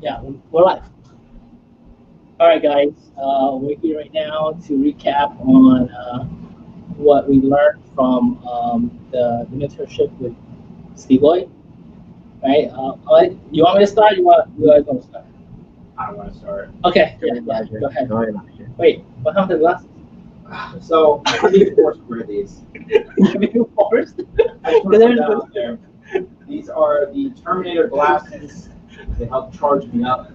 Yeah, we're live. All right, guys. We're here right now to recap on what we learned from the mentorship with Steve Lloyd. Right? You want me to start? You guys want to start? I want to start. Okay. Go Yeah. ahead, Yeah. Roger. Go ahead. Go ahead, Roger. Wait. What happened to the glasses? So I need to force wear these. You forced? I put them down there. These are the Terminator glasses. They help charge me up.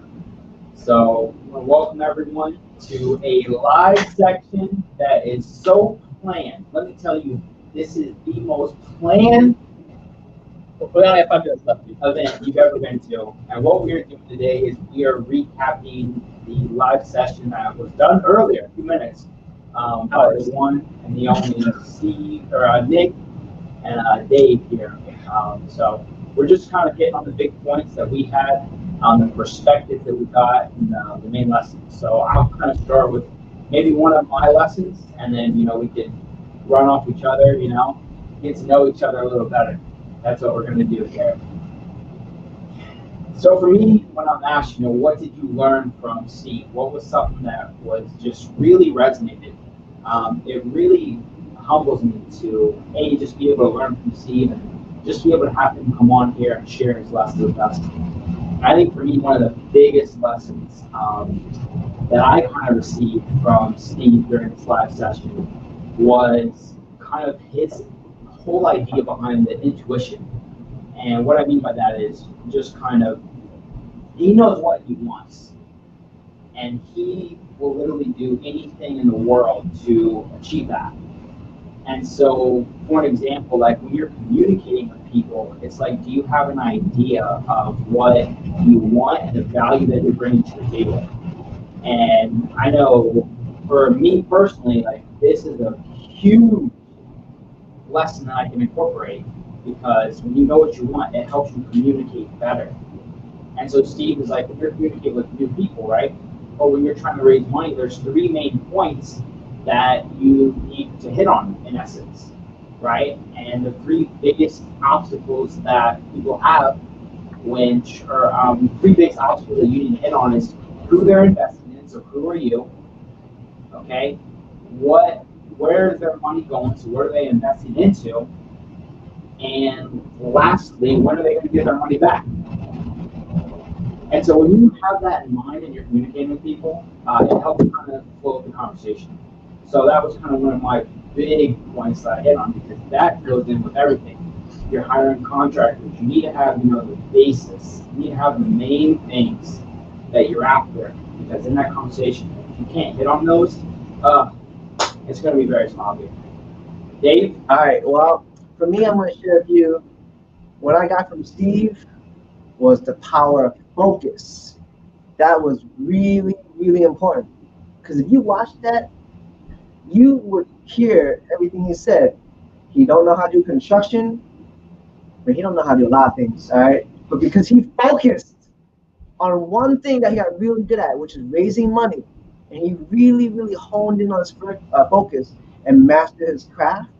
So I want to welcome everyone to a live section that is so planned. Let me tell you, this is the most planned We only have 5 minutes left. event you've ever been to. And what we're doing today is we are recapping the live session that was done earlier, a few minutes, by the one and the only Steve or Nick and Dave here. So we're just kind of hitting on the big points that we had, on the perspective that we got in the main lesson. So I'll kind of start with maybe one of my lessons, and then we can run off each other, get to know each other a little better. That's what we're going to do here. So for me, when I'm asked, what did you learn from Steve? What was something that was just really resonated? It really humbles me to, A, just be able to learn from Steve and just be able to have him come on here and share his lessons with us. I think for me, one of the biggest lessons that I kind of received from Steve during this live session was kind of his whole idea behind the intuition. And what I mean by that is just kind of, he knows what he wants. And he will literally do anything in the world to achieve that. And so, for an example, like when you're communicating with people, it's like, do you have an idea of what you want and the value that you're bringing to the table? And I know for me personally, like this is a huge lesson that I can incorporate, because when you know what you want, it helps you communicate better. And so Steve is like, when you're communicating with new people, right? Or when you're trying to raise money, there's 3 main points that you need to hit on, in essence, right? And the 3 biggest obstacles that people have, which are 3 biggest obstacles that you need to hit on, is who they're investing in. So who are you? Okay. Where is their money going? So what are they investing into? And lastly, when are they going to get their money back? And so when you have that in mind and you're communicating with people, it helps kind of flow the conversation. So that was kind of one of my big points that I hit on, because that goes in with everything. You're hiring contractors. You need to have, the basis. You need to have the main things that you're after, because in that conversation, if you can't hit on those, it's going to be very sloppy. Dave? All right. Well, for me, I'm going to share with you what I got from Steve was the power of focus. That was really, really important. Because if you watch that, you would hear everything he said. He don't know how to do construction, but he don't know how to do a lot of things, all right? But because he focused on one thing that he got really good at, which is raising money, and he really, really honed in on his focus and mastered his craft,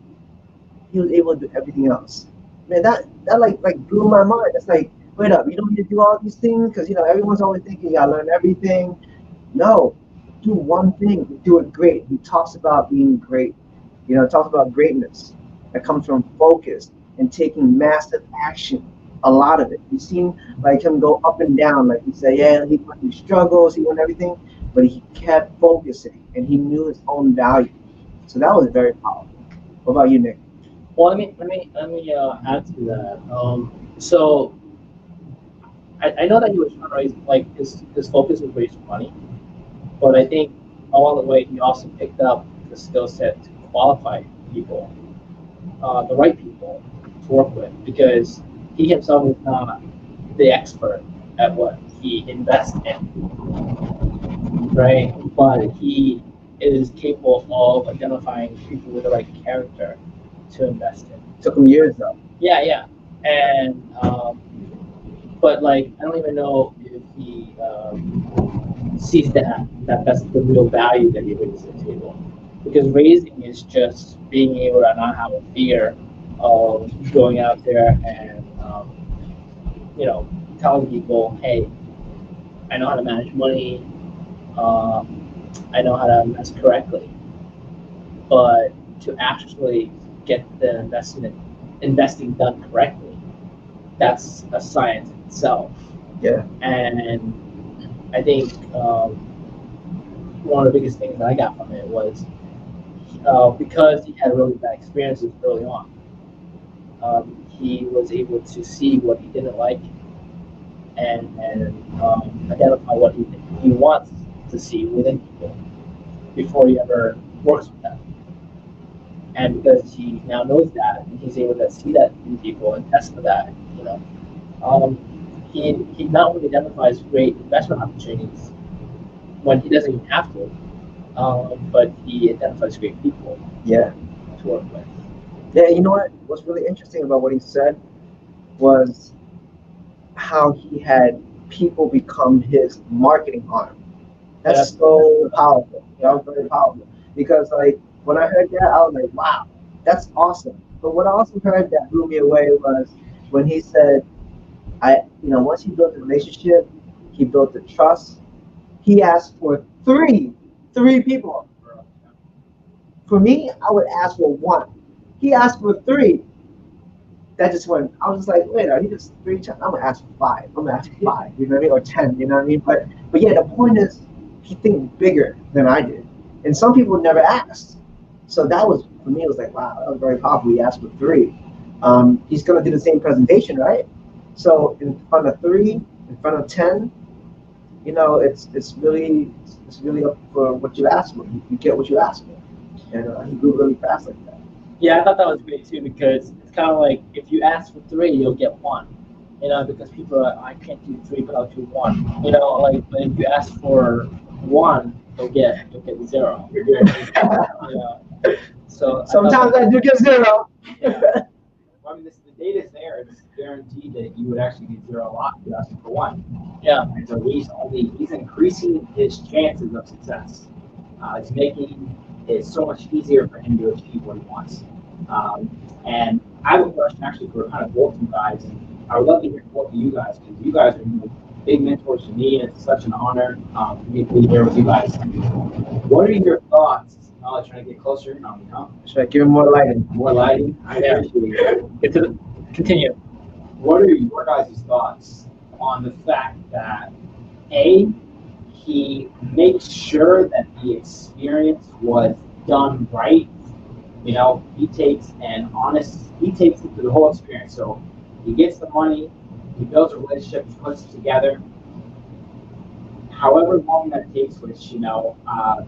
he was able to do everything else. Man, that like blew my mind. It's like, wait up, you don't need to do all these things because everyone's always thinking you gotta learn everything. No, do one thing, do it great. He talks about being great. Talks about greatness that comes from focus and taking massive action. A lot of it. You've seen like him go up and down. Like you say, yeah, he went through struggles, he went everything, but he kept focusing and he knew his own value. So that was very powerful. What about you, Nick? Well, let me add to that. So I know that he was trying to raise, like his focus was raising money, but I think along the way he also picked up the skill set to qualify people, the right people to work with, because he himself is not the expert at what he invests in, right? But he is capable of identifying people with the right character to invest in. Took him years though. Yeah. And but like I don't even know if he sees that's the real value that he brings to the table, because raising is just being able to not have a fear of going out there and telling people, hey, I know how to manage money. Uh, I know how to invest correctly. But to actually get the investing done correctly, that's a science in itself. Yeah. And I think one of the biggest things that I got from it was because he had really bad experiences early on. He was able to see what he didn't like and identify what he wants to see within people before he ever works with them. And because he now knows that, and he's able to see that in people and test for that, um, he not only identifies great investment opportunities when he doesn't even have to, but he identifies great people Yeah. to work with. Yeah, you know what? What's really interesting about what he said was how he had people become his marketing arm. That's so powerful. That was very powerful. Because like when I heard that, I was like, wow, that's awesome. But what I also heard that blew me away was when he said, once he built the relationship, he built the trust. He asked for three people. For me, I would ask for one. He asked for three. That just went. I was just like, wait, he just three times. I'm gonna ask for five. I'm gonna ask for five. You know what I mean? Or 10. You know what I mean? But yeah, the point is, he thinks bigger than I did, and some people never asked. So that was for me. It was like, wow, that was very powerful. He asked for three. He's gonna do the same presentation, right? So in front of three, in front of 10, it's really up for what you ask for. You get what you ask for, and he grew really fast like that. Yeah, I thought that was great too because it's kind of like if you ask for three, you'll get one. Because people are, I can't do three, but I'll do one. But if you ask for one, you'll get zero. So Sometimes I do get zero. Yeah. Well, I mean, the data's there. It's guaranteed that you would actually get zero a lot if you ask for one. Yeah. And so he's increasing his chances of success. It's making it so much easier for him to achieve what he wants. And I have a question actually for kind of both of you guys. And I would love to hear from both of you guys because you guys are big mentors to me, and it's such an honor for me to be here with you guys. What are your thoughts? Trying to get closer in on me, huh? Should I give him more lighting? More lighting? I appreciate it. Continue. What are your guys' thoughts on the fact that A, he makes sure that the experience was done right? He takes it through the whole experience. So he gets the money, he builds a relationship, he puts it together. However long that takes, which,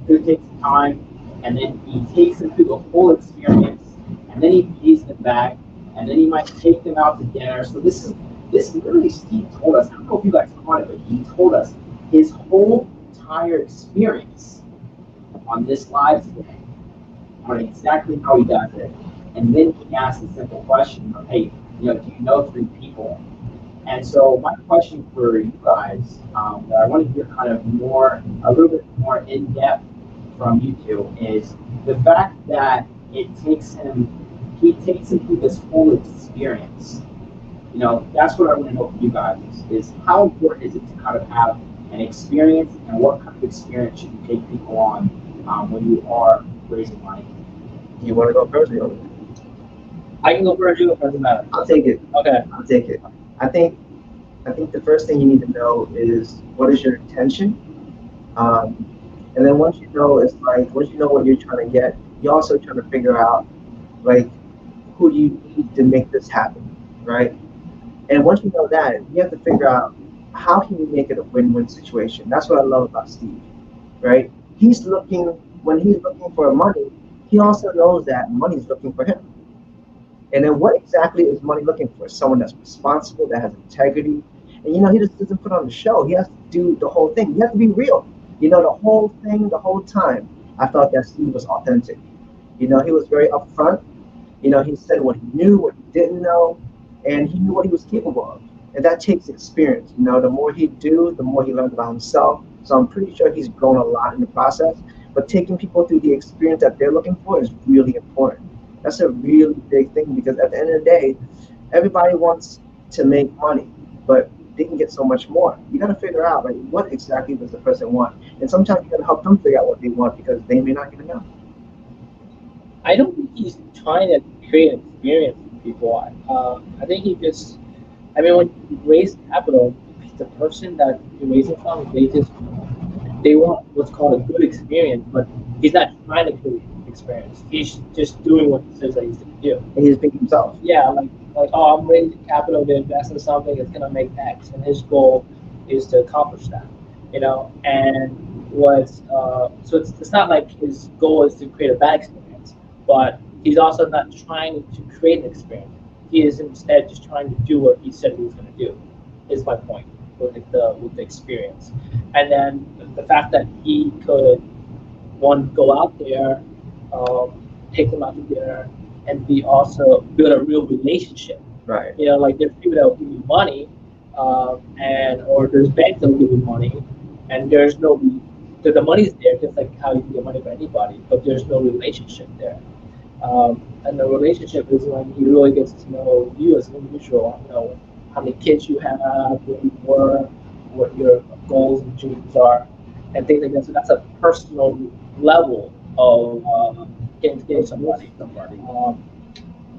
could take some time, and then he takes them through the whole experience, and then he pays them back, and then he might take them out to dinner. So this literally Steve told us, I don't know if you guys caught it, but he told us his whole entire experience on this live today, on exactly how he does it. And then he asked a simple question of, hey, do you know three people? And so my question for you guys, that I want to hear a little bit more in depth from you two, is the fact that he takes him through this whole experience. That's what I want to know from you guys is how important is it to kind of have an experience, and what kind of experience should you take people on when you are raising money? You want to go first? I can go first. You go first. Doesn't matter. I'll take it. Okay. I'll take it. I think the first thing you need to know is what is your intention, and then once you know, once you know what you're trying to get, you're also trying to figure out like who do you need to make this happen, right? And once you know that, you have to figure out how can you make it a win-win situation. That's what I love about Steve, right? When he's looking for money, he also knows that money's looking for him. And then what exactly is money looking for? Someone that's responsible, that has integrity. And he just doesn't put on the show. He has to do the whole thing. He has to be real. The whole thing, the whole time, I thought that Steve was authentic. He was very upfront. He said what he knew, what he didn't know, and he knew what he was capable of. And that takes experience. The more he do, the more he learns about himself. So I'm pretty sure he's grown a lot in the process. But taking people through the experience that they're looking for is really important. That's a really big thing because at the end of the day, everybody wants to make money. But they can get so much more. You got to figure out like what exactly does the person want, and sometimes you got to help them figure out what they want because they may not even know. I don't think he's trying to create an experience for people. I think he just, I mean, when you raise capital, the person that you're raising from, they want what's called a good experience, but he's not trying to create an experience. He's just doing what he says that he's going to do. And he's thinking himself. Yeah, like oh, I'm raising capital to invest in something that's going to make X, and his goal is to accomplish that. And so it's not like his goal is to create a bad experience, but he's also not trying to create an experience. He is instead just trying to do what he said he was going to do. Is my point with the experience, and then the fact that he could go out there, take them out to dinner, and be also build a real relationship. Right. Like there's people that will give you money, or there's banks that will give you money, and there's no the money's there just like how you can get money from anybody, but there's no relationship there. And the relationship is when he really gets to know you as an individual. How many kids you have, where you work, what your goals and dreams are, and things like that. So that's a personal level of getting to know somebody.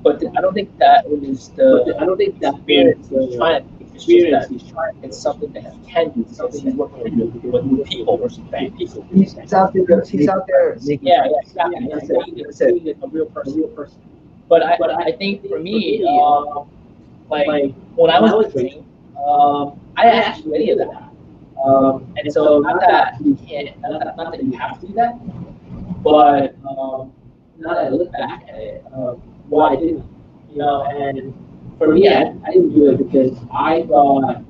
But I don't think that is the. I don't think that experience is trying. It's something that he can do. Something he's working with people versus bank people. He's out there. He's out there. Yeah, exactly. That's it. A real person. But I think for me, like when I was training, I didn't actually do any of that. And so not that you can't, not that you have to do that, but now that I look back at it, why I didn't, and for me, I didn't do it because I thought,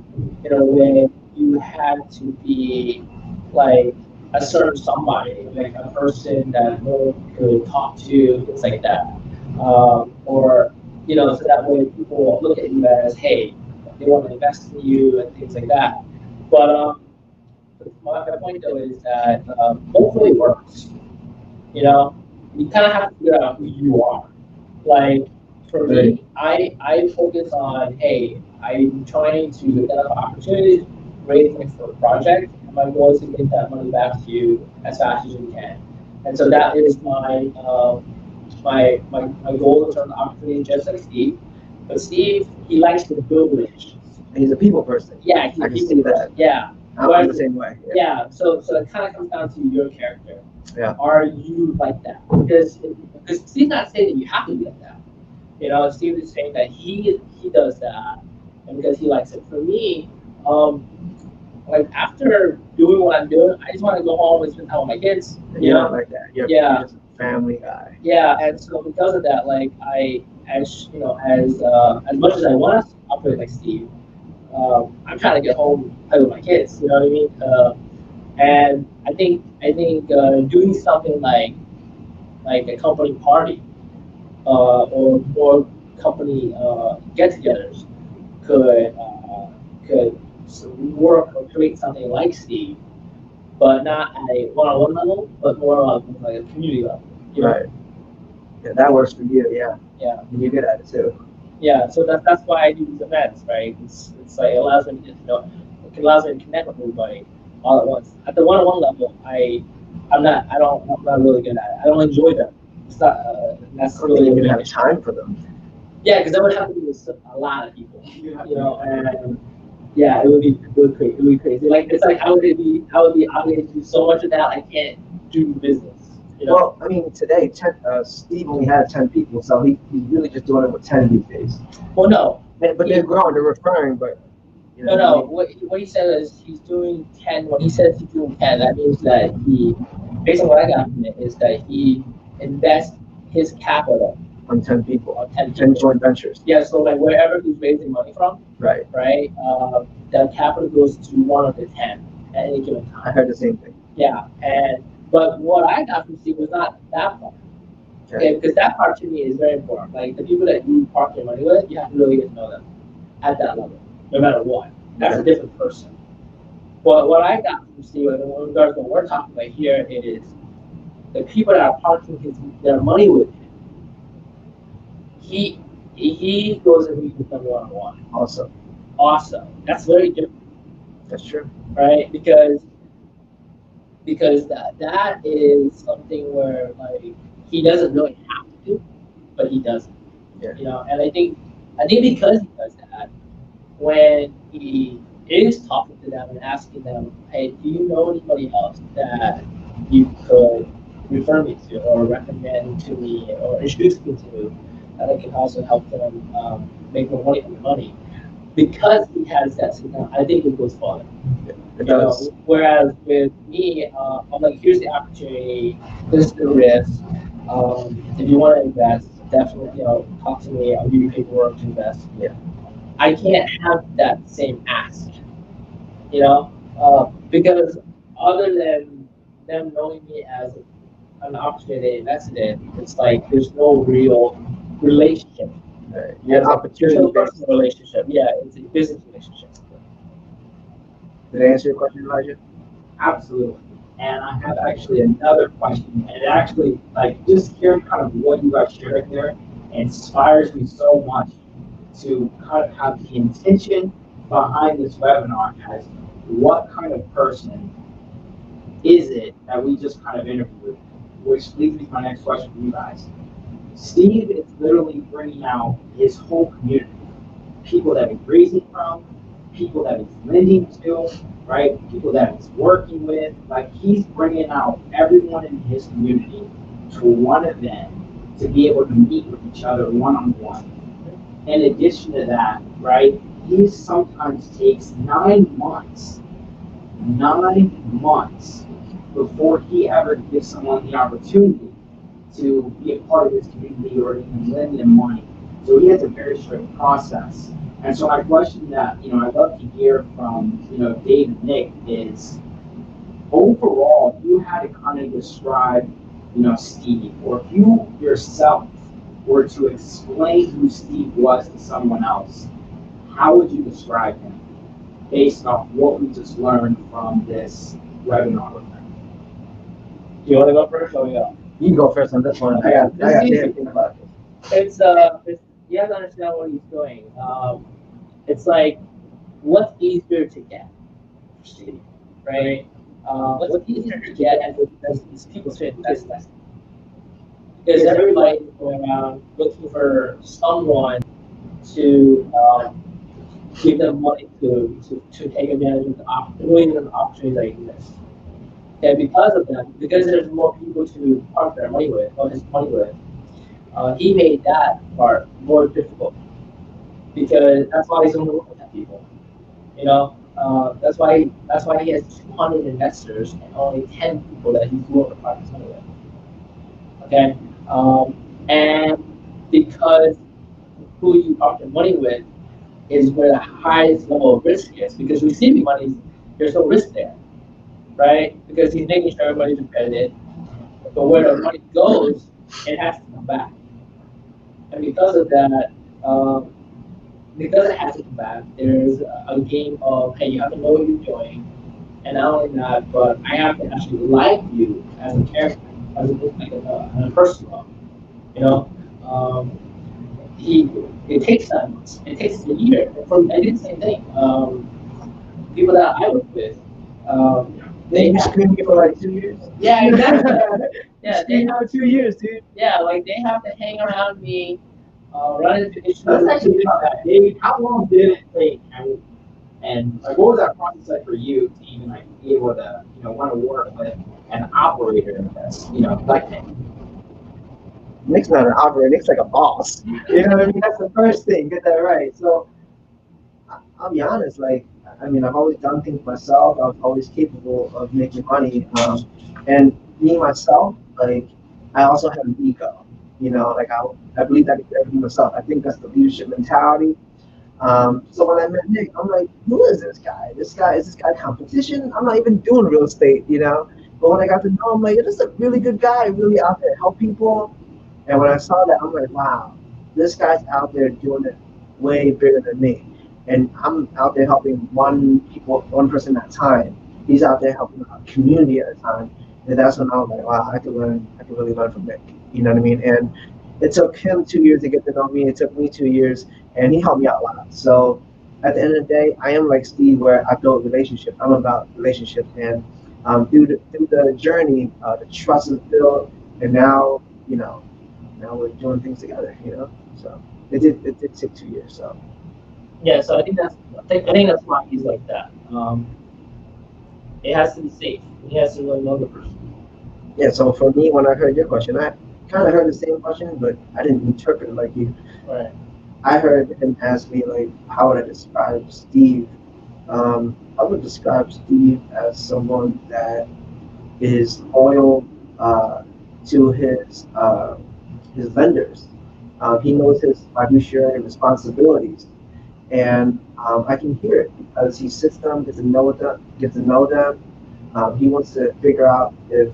in a way, you had to be like a certain somebody, like a person that no one could talk to, things like that, or so that way people look at you as, hey, they want to invest in you and things like that. But my point though is that both really works. You kind of have to figure out who you are. Like for me, I focus on, hey, I'm trying to identify opportunities, raise money for a project, and my goal is to get that money back to you as fast as you can. And so that is my goal in terms of opportunity, just like Steve. But Steve, he likes to build relationships. He's a people person. Yeah, he's I can see that. Yeah. I'm the same way. Yeah. So it kind of comes down to your character. Yeah. Are you like that? Because Steve's not saying that you have to be like that. Steve is saying that he does that, and because he likes it. For me, like after doing what I'm doing, I just want to go home and spend time with my kids. You're not like that. You're just a family guy. Yeah, and so because of that, like as much as I want to operate like Steve, I'm trying to get home and play with my kids. You know what I mean? And I think doing something like a company party or more company get-togethers could work or create something like Steve, but not at a one-on-one level, but more on like a community level. Right. Yeah, that works for you. Yeah. Yeah. And you're good at it too. Yeah. So that's why I do these events, right? It's like it allows me to allows me to connect with everybody all at once. At the one-on-one level, I'm not really good at it. I don't enjoy them. It's not necessarily. You have time for them. Yeah, because I would have to be with a lot of people, and yeah, it would be crazy. Like it's like I would be obligated to do so much of that I can't do business. Well, I mean, today Steve only had 10 people, so he's really just doing it with 10 these days. Well, no, but they're growing, they're referring, but. No. What he said is he's doing 10. When he says he's doing 10, that means that based on what I got from it, is that he invests his capital on 10 people, on 10 joint ventures. Yeah, so like wherever he's raising money from, right, that capital goes to one of the 10 at any given time. I heard the same thing. Yeah, but what I got from Steve was not that part. Okay, because that part to me is very important. Like the people that you park your money with, you have to really get to know them at that level, no matter what. That's a different person. But what I got from Steve, in regards to what we're talking about here, is the people that are parking their money with him. He goes and meets with them one-on-one. Awesome. awesome. That's very different, That's true. right? Because that is something where like he doesn't really have to, but he does it. Yeah. You know, and I think because he does that, when he is talking to them and asking them, hey, do you know anybody else that you could refer me to or recommend to me or introduce me to that I can also help them make more money from the money? Because he has that signal, I think it goes farther. It does. Whereas with me, I'm like, here's the opportunity, this is the risk. If you want to invest, definitely, talk to me. I'll give you paperwork to invest. Yeah. I can't have that same ask, because other than them knowing me as an opportunity they invested in, it's like there's no real relationship. You have There's opportunity no based. personal relationship. Yeah, it's a business relationship. Did I answer your question, Elijah? Absolutely. And I have actually another question, and it actually, like, just hearing kind of what you guys shared there inspires me so much to kind of have the intention behind this webinar as what kind of person is it that we just kind of interviewed, which leads me to my next question for you guys. Steve is literally bringing out his whole community, people that he's raising from, people that he's lending to, right? People that he's working with. Like, he's bringing out everyone in his community to one event to be able to meet with each other one-on-one. In addition to that, right, he sometimes takes 9 months before he ever gives someone the opportunity to be a part of his community or even lend them money. So he has a very strict process. And so my question that, I'd love to hear from, Dave and Nick is, overall, if you had to kind of describe, Steve, or if you yourself were to explain who Steve was to someone else, how would you describe him based off what we just learned from this webinar with him? Do you want to go first or we go? You can go first on this one. I got to think about this. It's you have to understand what he's doing. It's like, what's easier to get, right? What's easier to get as people say that's less. Because everybody's going around looking for someone to give them money to take advantage of the opportunities that exist. And because of that, because there's more people to park their money with, or his money with, he made that part more difficult. Because that's why he's only looking at people. That's why he has 200 investors and only 10 people that he's willing to park his money with. Okay, and because who you park your money with is where the highest level of risk is. Because receiving money, there's no risk there, right? Because he's making sure everybody's accredited. But where the money goes, it has to come back. And because of that, because it has to come back, there's a game of, hey, you have to know what you're doing. And not only that, but I have to actually like you as a character, as a person level. It takes 9 months. It takes a year. I did the same thing. People that I work with, They screened me for like 2 years. Yeah, exactly. Yeah, they have 2 years, dude. Yeah, like they have to hang around me, run into issues. Let's actually talk about that. Dave, how long did it take? And like, what was that process like for you to even like be able to, want to work with an operator that's, like him? Nick's not an operator. Nick's like a boss. You know what I mean? That's the first thing. Get that right. So I'll be honest. Like, I've always done things myself. I was always capable of making money. And me myself, like, I also have an ego. Like I believe I can do everything myself. I think that's the leadership mentality. So when I met Nick, I'm like, who is this guy? Is this guy competition? I'm not even doing real estate, But when I got to know him, like, this is a really good guy, really out there to help people. And when I saw that, I'm like, wow, this guy's out there doing it way bigger than me. And I'm out there helping one person at a time. He's out there helping a community at a time. And that's when I was like, wow, I could really learn from Nick. You know what I mean? And it took him 2 years to get to know me. It took me 2 years, and he helped me out a lot. So at the end of the day, I am like Steve, where I build relationships. I'm about relationships, and through the journey, the trust is built, and now now we're doing things together. So it did take 2 years. So Yeah, so I think that's why he's like that. It has to be safe. He has to really know the person. yeah. So for me, when I heard your question, I kind of heard the same question, but I didn't interpret it like you. Right. I heard him ask me like, how would I describe Steve? I would describe Steve as someone that is loyal to his vendors. He knows his fiduciary responsibilities, and I can hear it because he sits down, gets to know them. He wants to figure out if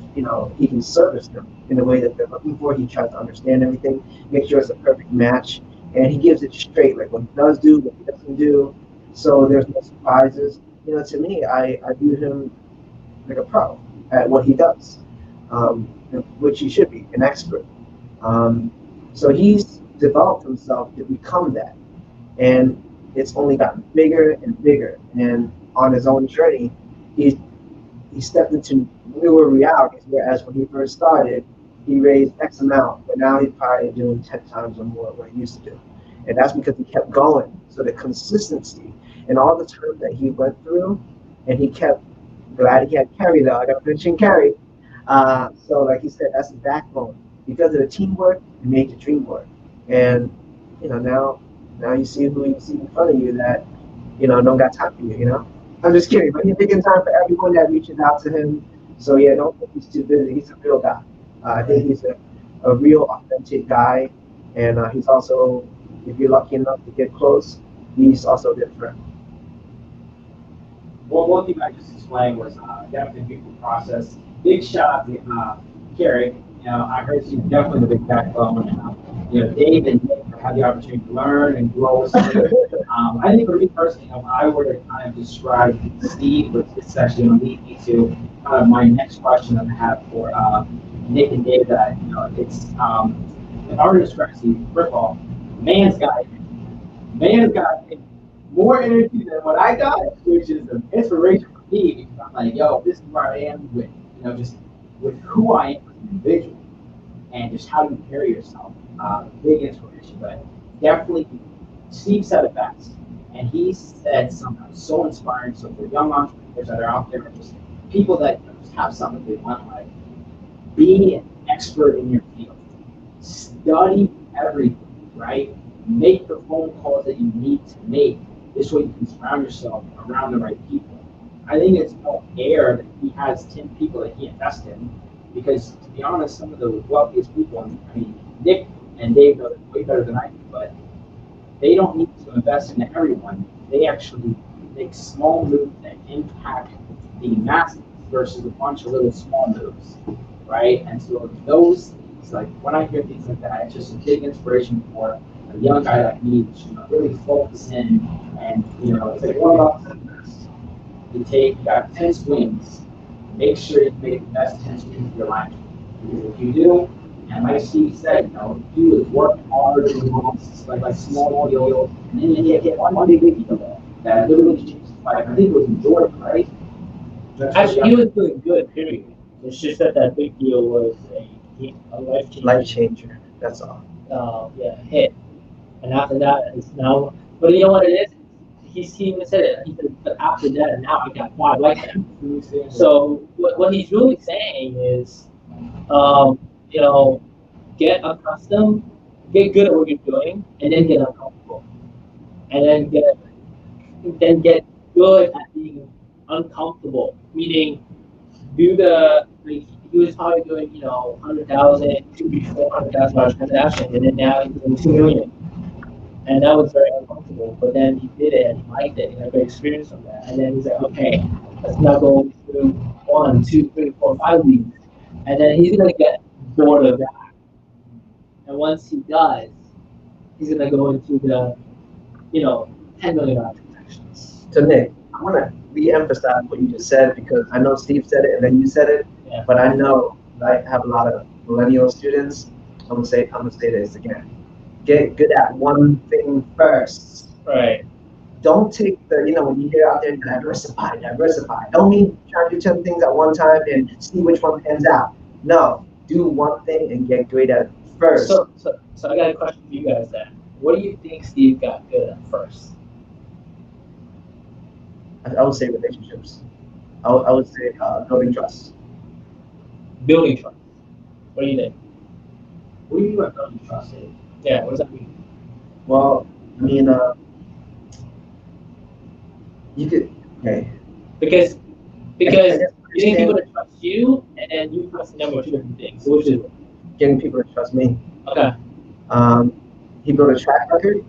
he can service them in the way that they're looking for. He tries to understand everything, make sure it's a perfect match, and he gives it straight, like what he does do, what he doesn't do. So there's no surprises. To me, I view him like a pro at what he does, um, which he should be, an expert. Um, so he's developed himself to become that, and it's only gotten bigger and bigger. And on his own journey, he's he stepped into newer realities. Whereas when he first started, he raised X amount, but now he's probably doing 10 times or more what he used to do. And that's because he kept going. So the consistency and all the time that he went through, and he kept glad he had Kerry though. I got to mention Kerry. So like he said, that's the backbone. Because of the teamwork, it made the dream work. And now you see who you see in front of you that don't got time for you. I'm just kidding, but he's taking time for everyone that reaches out to him. So yeah, don't think he's too busy. He's a real guy. I think he's a real authentic guy, and he's also, if you're lucky enough to get close, he's also a good friend. Well, one thing I just explained was definitely a beautiful process. Big shout out to Carrie. I heard she's definitely the big backbone. And, Dave and Nick have had the opportunity to learn and grow with Steve. I think for me personally, if I were to kind of describe Steve, which is actually going to lead me to kind of my next question I have for Nick and Dave, that it's if I were to describe Steve, first of all, man's got more energy than what I got, which is an inspiration for me because I'm like, yo, this is where I am with just with who I am as an individual and just how you carry yourself. Big inspiration, but definitely Steve said it best, and he said something so inspiring. So for young entrepreneurs that are out there, just people that just have something they want, like be an expert in your field, study everything, right? Make the phone calls that you need to make. This way you can surround yourself around the right people. I think it's no air that he has 10 people that he invests in, because to be honest, some of the wealthiest people, I mean, Nick and Dave know it way better than I do, but they don't need to invest in everyone. They actually make small moves that impact the masses versus a bunch of little small moves, right? And so those things, like when I hear things like that, it's just a big inspiration for a young guy like me to really focus in. And it's like one of those you got 10 swings, make sure you make the best 10 swings of your life. Because if you do, and like Steve said, he was working hard and like small deals, and then he get one big deal that literally changed his life. I think it was in Jordan, right? Actually, he was doing good, period. It's just that big deal was a Life changer. That's all. hit. And after that, it's now, but you know what it is? He even said it. He said, but after that, now I got five like him. So what he's really saying is, um, you know, get accustomed, get good at what you're doing, and then get uncomfortable, and then get good at being uncomfortable. Meaning, he was probably doing 100,000, $400,000 transaction, and then now he's doing 2 million. And that was very uncomfortable. But then he did it and he liked it. He had a great experience from that. And then he's like, okay, let's now go through 1, 2, 3, 4, 5 leagues. And then he's gonna get bored of that. And once he does, he's gonna go into the, $10 million transactions. So Nick, I want to re-emphasize what you just said because I know Steve said it and then you said it, Yeah. but I know I have a lot of millennial students. I'm gonna say this again. Get good at one thing first. Right. don't take the, when you hear out there, diversify. Don't mean try to do 10 things at one time and see which one pans out. No, do one thing and get great at it first. So I got a question for you guys then. What do you think Steve got good at first? I would say relationships. I would say building trust. Building trust. What do you think? What do you mean by building trust? Yeah, what does that mean? Well, I mean, you could, okay. Because I you guess need people to trust you, and you trust them are two different things. So which is it? getting people to trust me. Okay. He built a track record.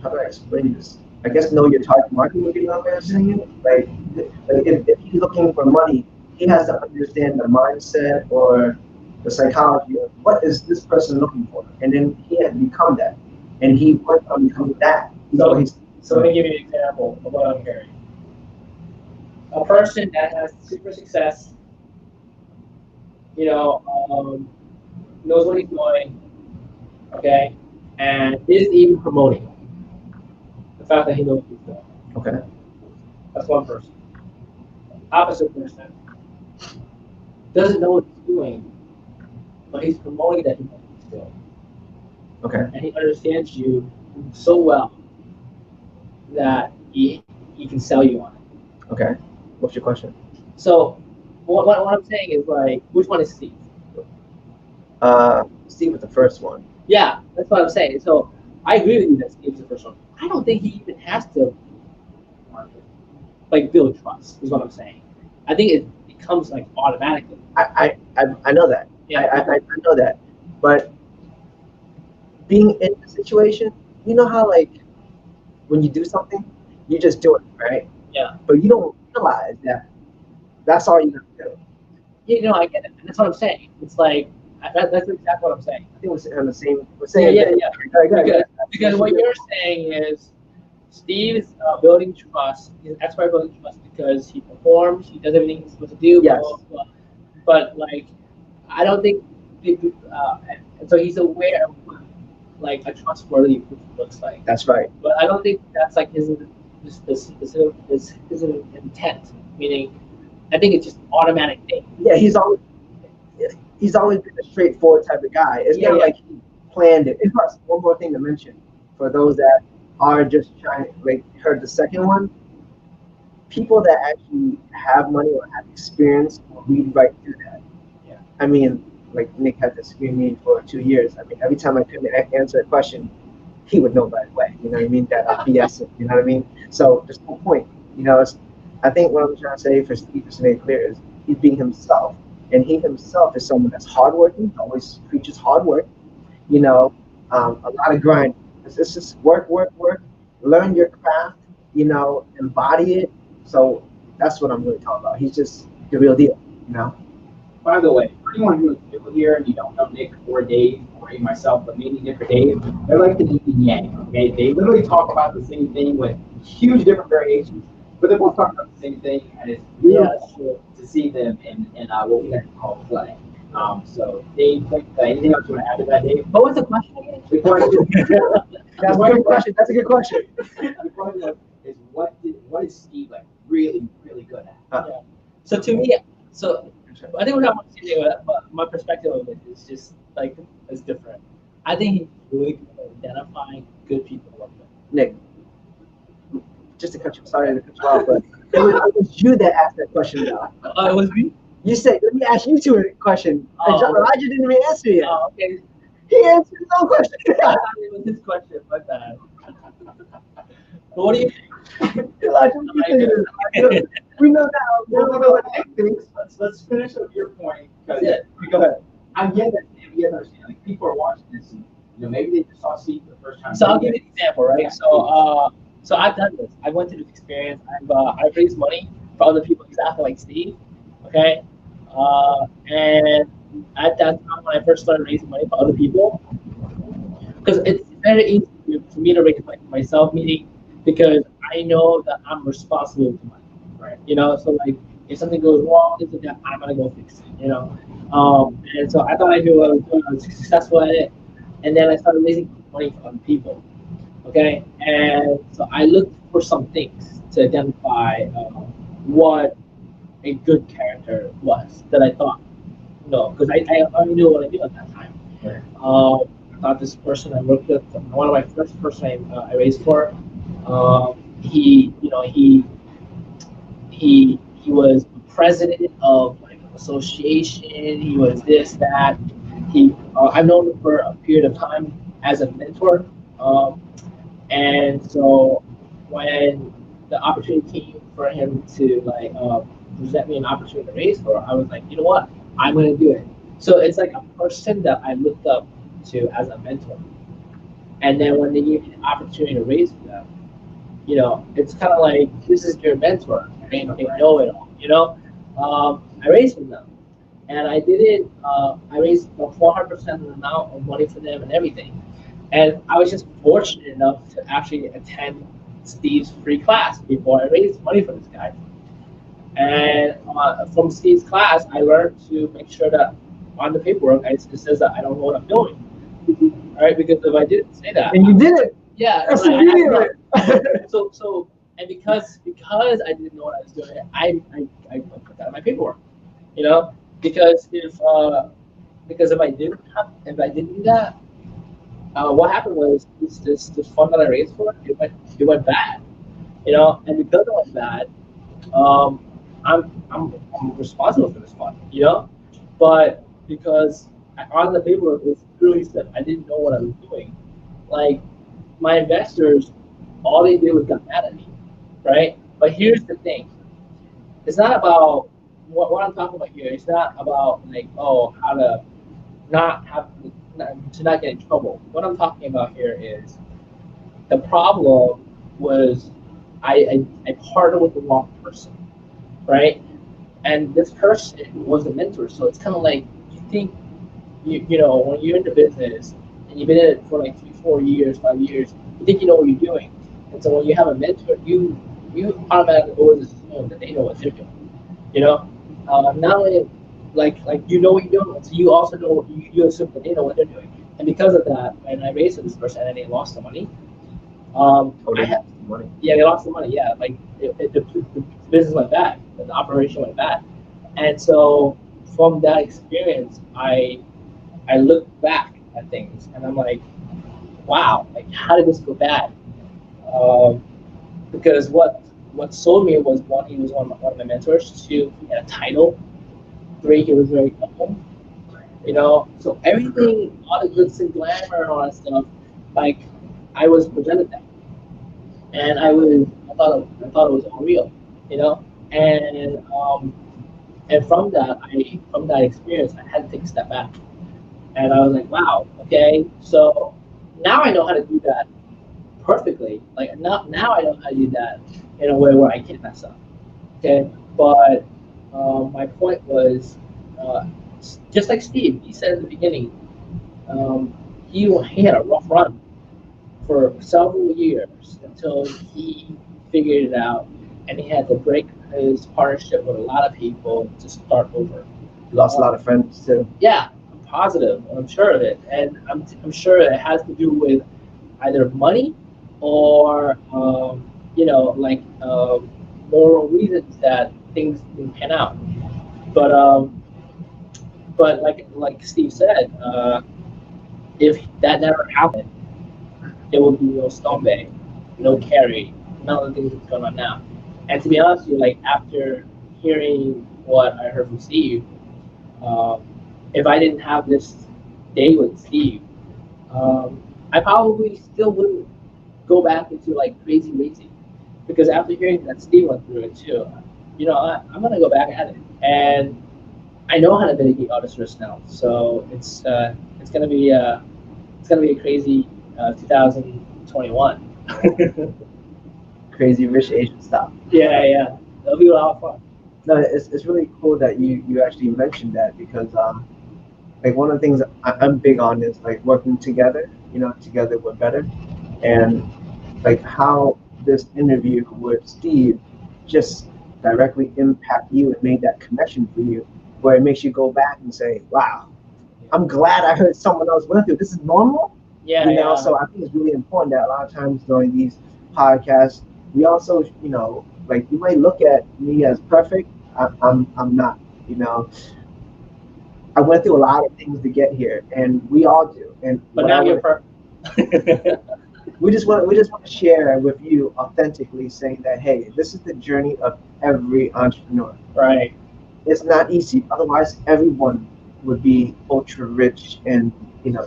How do I explain this? I guess know your target market would be another way of saying it. Like if he's looking for money, he has to understand the mindset or the psychology of what is this person looking for, and then he had to become that, and he worked on becoming that. So let me give you an example of what I'm hearing. A person that has super success, knows what he's doing, okay, and is even promoting the fact that he knows what he's doing. Okay. That's one person. Opposite person doesn't know what he's doing, but he's promoting that he knows what he's doing. Okay. And he understands you so well that he can sell you on it. Okay. What's your question? So what I'm saying is, like, which one is Steve? Steve was the first one. Yeah, that's what I'm saying. So I agree with you that Steve's the first one. I don't think he even has to build trust, is what I'm saying. I think it becomes like automatically. I know that. Yeah. I know that. But being in the situation, you know how like when you do something, you just do it, right? Yeah. But you don't realize that that's all you have to do. I get it. And that's what I'm saying. It's like that's exactly what I'm saying. I think we're on the same. We're saying Yeah. Because what you're saying is Steve is building trust. He's an expert at building trust because he performs. He does everything he's supposed to do. Yes. Blah, blah, blah. But like, I don't think. And so he's aware of what like a trustworthy person looks like. That's right. But I don't think that's like his intent. Meaning, I think it's just automatic thing. Yeah, he's always been a straightforward type of guy. It's not like he planned it. And plus, one more thing to mention for those that are just trying, like, heard the second one. People that actually have money or have experience will read right through that. Yeah. I mean, like Nick had to screen me for 2 years. I mean, every time I couldn't answer a question, he would know right away. You know what I mean? That BS. You know what I mean? So there's no point. I think what I'm trying to say for Steve to make clear is he's being himself, and he himself is someone that's hardworking. Always preaches hard work. A lot of grind. It's just work. Learn your craft. Embody it. So that's what I'm really talking about. He's just the real deal. By the way, for anyone who is new here and you don't know Nick or Dave or even myself, but maybe Nick or Dave, they're like the yin and yang. Okay, they literally talk about the same thing with huge different variations, but they're both talking about the same thing, and it's really cool to see them in what we like to call play. So Dave, anything else you want to add to that, Dave? What was the question again? The question. That's a good question. That's a good question. The question is what is Steve like really good at? So to me, I think what I want to say, but my perspective of it is just like it's different. I think he's really good at identifying good people to work with. Nick, just to cut you, sorry to cut you off, but it was you that asked that question, though. It was me. You said, let me ask you two a question. Elijah didn't even answer yet. Oh, okay. He answered his own question. It was his question, my bad. But what do you think? Elijah, what do you think? We know now. Well, Nick thinks, let's finish up your point. Go Because I get that. We understand. Like, people are watching this, and maybe they just saw Steve for the first time. So I'll give you an example, right? Yeah. So I've done this. I went through this experience. I've raised money for other people exactly like Steve, okay? And at that time when I first started raising money for other people, because it's very easy for me to raise money for myself, meaning because I know that I'm responsible with money, right? So like if something goes wrong, I'm gonna go fix it, And so I thought I was successful at it, and then I started raising money for other people. Okay, and so I looked for some things to identify what a good character was that I thought, because I already knew what I knew at that time. Right. I thought this person I worked with, one of my first person I raised for, he, he was president of like an association. He was this, that. I've known him for a period of time as a mentor. Um, and so when the opportunity came for him to like present me an opportunity to raise for, I was like, you know what, I'm gonna do it. So it's like a person that I looked up to as a mentor. And then when they gave me the opportunity to raise for them, it's kind of like this is your mentor. They know it all. I raised for them, and I did it. I raised 400% of the amount of money for them and everything. And I was just fortunate enough to actually attend Steve's free class before I raised money for this guy. And from Steve's class, I learned to make sure that on the paperwork, it says that I don't know what I'm doing. All right, because if I didn't say that, And you did it. yeah, That's I the beauty of it. so and because I didn't know what I was doing, I put that in my paperwork, because if I didn't do that, what happened was this fund that I raised for it went bad, and because it went bad, um, I'm responsible for this fund, but because on the paperwork it clearly said I didn't know what I was doing, like my investors, all they did was got mad at me, right? But here's the thing: it's not about what I'm talking about here. It's not about like how to not have to not get in trouble. What I'm talking about here is the problem was I partnered with the wrong person, right? And this person was a mentor, so it's kind of like you think when you're in the business and you've been in it for like 3, 4 years, 5 years, you think you know what you're doing. And so when you have a mentor, you automatically always assume that they know what they're doing. You know, not only like you know what you're doing, so you also know you assume that they know what they're doing. And because of that, when I raised this person and they lost the money, I had Money. yeah, they lost the money. Yeah, like the business went bad, the operation went bad, and so from that experience, I look back at things and I'm like, wow, like how did this go bad? Um, because what sold me was one, he was one of my mentors. Two, he had a title. Three, he was very humble. So everything, all the glitz and glamour and all that stuff, like I was presented that, and I thought it was all real, you know, and from that experience, I had to take a step back. And I was like, wow, okay, so now I know how to do that perfectly. Like now I know how to do that in a way where I can't mess up. Okay, but my point was uh, just like Steve. He said at the beginning, he had a rough run for several years until he figured it out, and he had to break his partnership with a lot of people to start over. Lost a lot of friends too. Yeah, I'm positive. I'm sure of it, and I'm sure it has to do with either money or like moral reasons that things didn't pan out. But like Steve said, if that never happened, there would be no Stone Bay, no Carry, none of the things that's going on now. And to be honest with you, like after hearing what I heard from Steve, um, if I didn't have this day with Steve, I probably still wouldn't go back into like crazy racing, because after hearing that Steve went through it too, I'm gonna go back at it, and I know how to mitigate all this risk now. So it's gonna be a crazy 2021. Crazy rich Asian stuff. Yeah, it'll be a lot of fun. No, it's really cool that you actually mentioned that because like one of the things I'm big on is like working together. Together we're better, and like how this interview with Steve just directly impact you and made that connection for you, where it makes you go back and say, "Wow, I'm glad I heard someone else went through. This is normal. Yeah, yeah. So I think it's really important that a lot of times during these podcasts, we also, like you might look at me as perfect. I'm not. You know, I went through a lot of things to get here, and we all do. And But what I now you're want perfect. we just want to share with you authentically, saying that hey, this is the journey of every entrepreneur. Right. It's not easy. Otherwise, everyone would be ultra rich and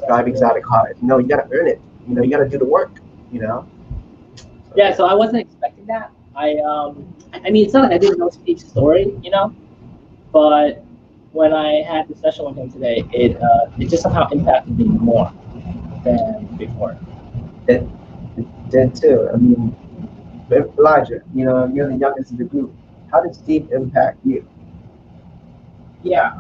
drive exotic cars. No, you got to earn it. You got to do the work. You know. So, Yeah, so I wasn't expecting that. I mean, it's not like I didn't know Steve's story, but when I had the session with him today, it just somehow impacted me more than before. It did too. I mean, Elijah, you're the youngest of the group. How did Steve impact you? Yeah,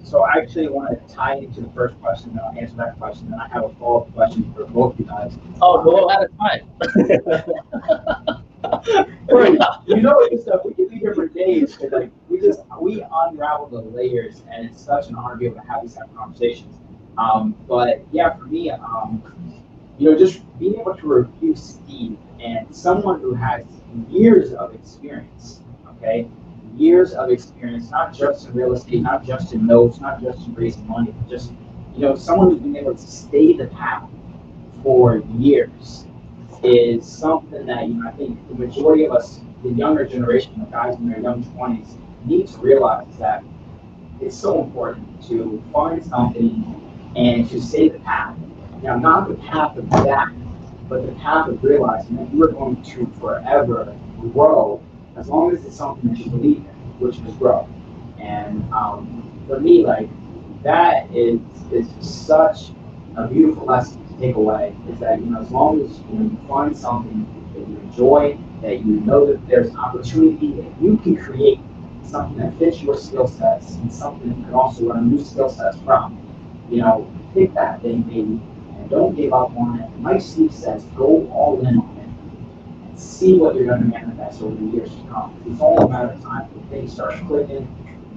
so I actually want to tie into the first question, and I'll answer that question, and I have a follow-up question for both of you guys. Oh, we're out of time. It's stuff we can be here for days because like we unravel the layers, and it's such an honor to be able to have these type of conversations. But yeah, for me, just being able to review Steve and someone who has years of experience, okay, years of experience, not just in real estate, not just in notes, not just in raising money, but just someone who's been able to stay the path for years is something that I think the majority of us, the younger generation, the guys in their young 20s, need to realize that it's so important to find something and to stay the path. Now, not the path of that, but the path of realizing that you are going to forever grow as long as it's something that you believe in, which is grow. And for me, like that is such a beautiful lesson to take away. Is that as long as you find something that you enjoy, that you know that there's an opportunity that you can create something that fits your skill sets and something that you can also learn new skill sets from. Pick that thing, baby, and don't give up on it. Like Steve says, go all in on it and see what you're going to manifest over the years to come. It's all a matter of time when things start clicking.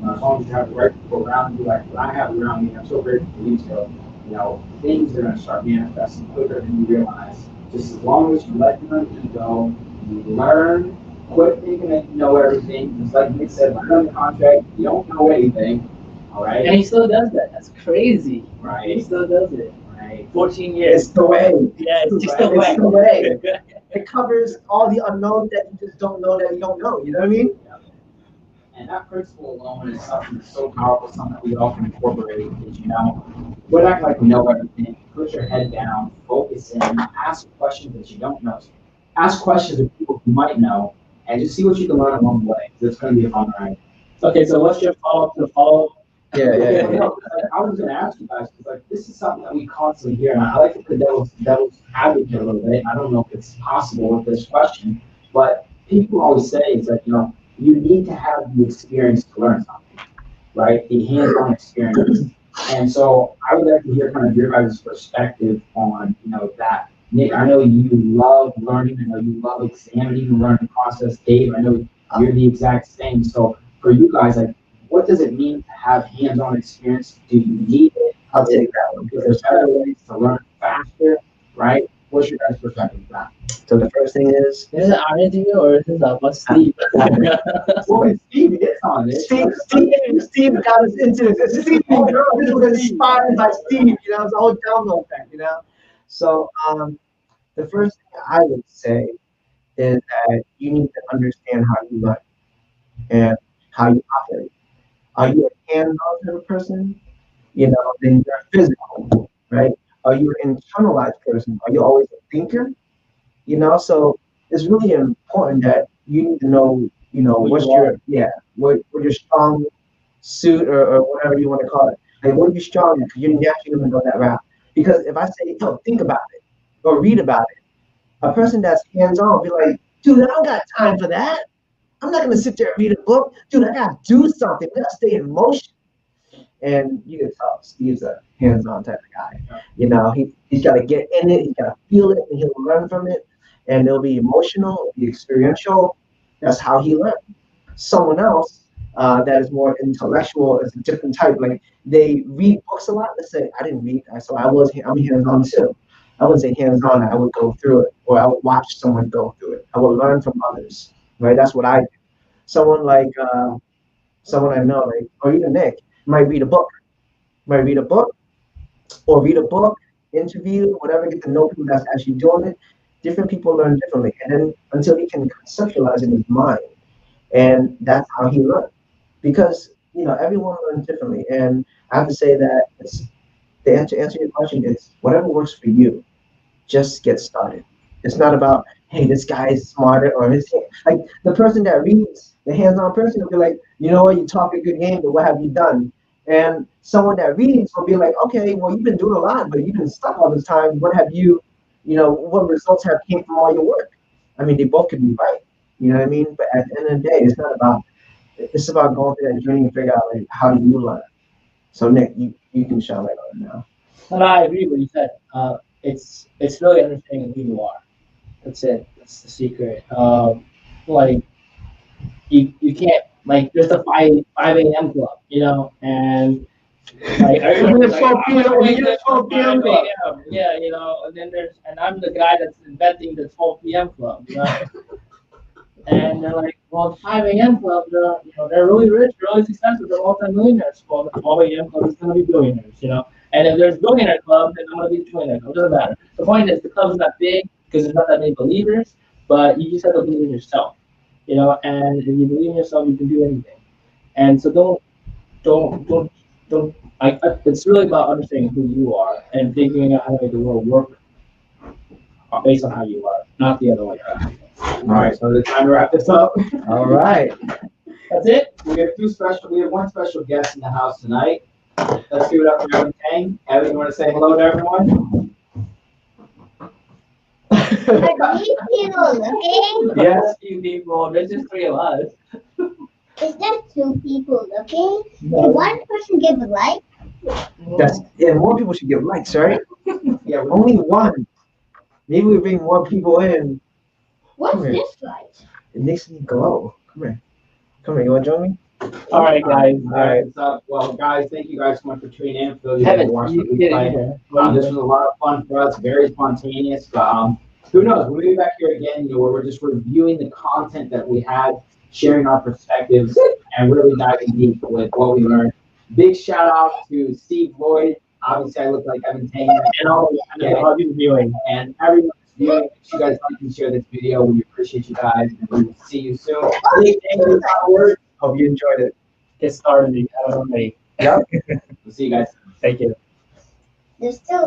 As long as you have the right people around you, like what I have around me, I'm so grateful for you too. Things are going to start manifesting quicker than you realize. Just as long as you let your ego, you learn, quit thinking that you know everything. Just like Nick said, learn on the contract, you don't know anything. All right. And he still does that. That's crazy. Right. He still does it. Right. 14 years. It's the way. Yeah, it's just the It's way. the way. It covers all the unknowns that you just don't know that you don't know. You know what I mean? And that principle alone is something that's so powerful, something that we all can incorporate. Is we're not like we know everything. Put your head down, focus in, ask questions that you don't know. Ask questions of people who might know, and just see what you can learn along the way. It's going to be a fun ride. Okay, so what's your follow-up to follow? Yeah. I was going to ask you guys because this is something that we constantly hear, and I like to play devil's advocate a little bit. I don't know if it's possible with this question, but people always say it's like you need to have the experience to learn something, right? The hands-on experience. And so I would like to hear kind of your guys' perspective on that. Nick, I know you love learning. I know you love examining the learning process. Dave, I know you're the exact same. So for you guys, like, what does it mean to have hands-on experience? Do you need it? I'll take that one. Because there's better ways to learn faster, right? What's your guys' perspective of that? So the first thing is Is it our interview or is this about Steve? Well, Steve is on it. Steve got us into this. This was inspired by Steve. It's a whole download effect. So the first thing I would say is that you need to understand how you learn and how you operate. Are you a hands-on type of person? Then you're physical, right? Are you an internalized person? Are you always a thinker? So it's really important that you need to know, what's what your strong suit or whatever you want to call it. Like, what are you strong in? Because you're naturally going to go that route. Because if I say, think about it or read about it, a person that's hands-on will be like, dude, I don't got time for that. I'm not going to sit there and read a book. Dude, I got to do something. I got to stay in motion. And you can tell Steve's a hands-on type of guy. He's got to get in it. He's got to feel it, and he'll learn from it. And it'll be emotional, it'll be experiential. That's how he learned. Someone else that is more intellectual is a different type. Like they read books a lot. Let's say I didn't read, so I'm hands-on too. I wouldn't say hands-on, I would go through it, or I would watch someone go through it. I would learn from others, right? That's what I do. Someone like someone I know, like, or even Nick, might read a book, might read a book, or read a book, interview, whatever, get to know people that's actually doing it. Different people learn differently, and then until he can conceptualize in his mind, and that's how he learned. Because everyone learns differently, and I have to say that it's to answer your question, it's whatever works for you. Just get started. It's not about, hey, this guy is smarter or his like the person that reads, the hands-on person will be like, you know what, you talk a good game, but what have you done? And someone that reads will be like, okay, well, you've been doing a lot, but you've been stuck all this time. What have you, what results have came from all your work? I mean, they both could be right. You know what I mean? But at the end of the day, it's about going through that journey and figure out like how do you learn. So Nick, you can shine light on it now. And I agree with what you said. It's really understanding who you are. That's it. That's the secret. Like you can't like there's the five a.m. club, and like everyone's like, I'm gonna wake up at 5 a.m. Yeah, and then and I'm the guy that's inventing the 12 p.m. club. And they're like, well, 5 a.m. club, they're really rich, really successful, they're multi-millionaires. Well, the 12 a.m. club is going to be billionaires. And if there's billionaire club, then I'm going to be trillionaire club. It doesn't matter. The point is, the club's not big because there's not that many believers, but you just have to believe in yourself. And if you believe in yourself, you can do anything. And so don't. It's really about understanding who you are and figuring out how to make the world work based on how you are, not the other way around. All right, so it's time to wrap this up. All right. That's it. We have one special guest in the house tonight. Let's give it up for Evan Tang. Evan, you want to say hello to everyone? Are these people looking? Yes, few people. There's just three of us. Is there two people looking? Did one person give a like? More people should give likes, right? Yeah. Only one. Maybe we bring more people in. What's this like? It makes me glow. Come here. You want to join me? All right, guys. All right. So, well, guys, thank you guys so much for tuning in. For those of you who watched the replay, this was a lot of fun for us. Very spontaneous. But who knows? We'll be back here again. Where we're just reviewing the content that we had, sharing our perspectives, and really diving deep with what we learned. Big shout out to Steve Lloyd. Obviously, I look like Evan Tang, and all of you viewing, and everyone viewing. If you guys like and share this video, we appreciate you guys, and we will see you soon. Hope you enjoyed it. Get started. You have it already. Yep. We'll see you guys. Thank you. There's still